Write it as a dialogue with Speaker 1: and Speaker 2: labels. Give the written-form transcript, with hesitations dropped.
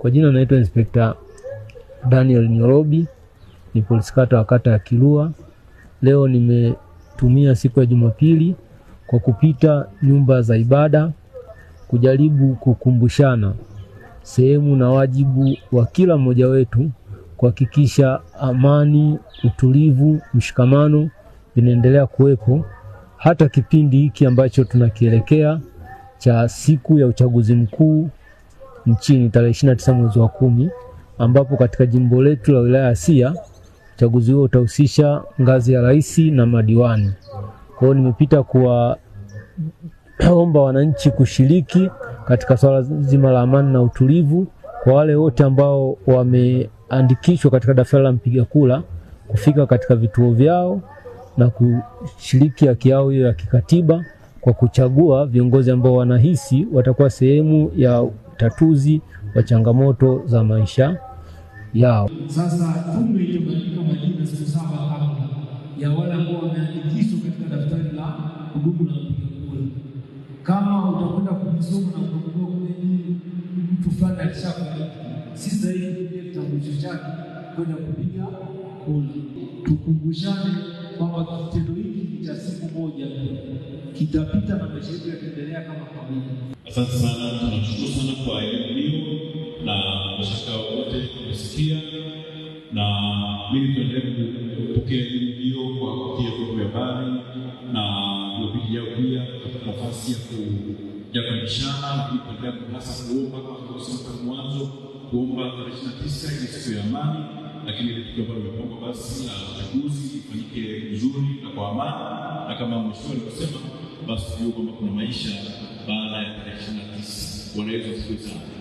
Speaker 1: Kwa jina naitwa Inspector Daniel Nyorobi, ni polisi kata wa kata ya Kilua. Leo nimetumia siku ya Jumapili kwa kupita nyumba za ibada kujaribu kukumbushana sehemu na wajibu wa kila mmoja wetu kuhakikisha amani, utulivu, mshikamano vinaendelea kuwepo hata kipindi hiki ambacho tunakielekea cha siku ya uchaguzi mkuu nchini tarehe 29 mwezi wa 10, ambapo katika jimbo letu la wilaya ya Siha uchaguzi huo utahusisha ngazi ya rais na madiwani. Kwa hiyo nimepita kuwaomba wananchi kushiriki katika swala zima la amani na utulivu. Kwa wale wote ambao wameandikishwa katika daftari la mpiga kura kufika katika vituo vyao na kushiriki haki yao hiyo ya kikatiba kwa kuchagua viongozi ambao wanahisi watakuwa sehemu ya utatuzi wa changamoto za maisha yao.
Speaker 2: Sasa tume imeandika majina siku 7 kabla ya wale ambao wameandikishwa katika daftari la kudumu la mpiga kura. Kama utakwenda kumsoma na kugundua mtu fulani alishafariki, si sahihi kutumia kitambulisho chake kwenda kupiga kura. Tukumbushane kwamba kitendo hiki cha siku moja kitapita na maisha yetu yataendelea kama kawaida.
Speaker 3: Asante sana, tunashukuru sana kwa elimu hiyo na mashaka wote tumesikia, na mimi tuendelee kupokea elimu hiyo kwa kupitia vyombo vya habari na vipindi vyao pia kupata nafasi ya kuelimishana, lakini kuendelea hasa kuomba kama tulivyosema mwanzo, kuomba tarehe 29 ile siku ya amani, lakini ile tukio ambalo limepangwa basi la uchaguzi ifanyike vizuri na kwa amani, na kama mheshimiwa alivyosema basi tujue kwamba kuna maisha baada ya tarehe 29. Bwana Yesu asifiwe sana.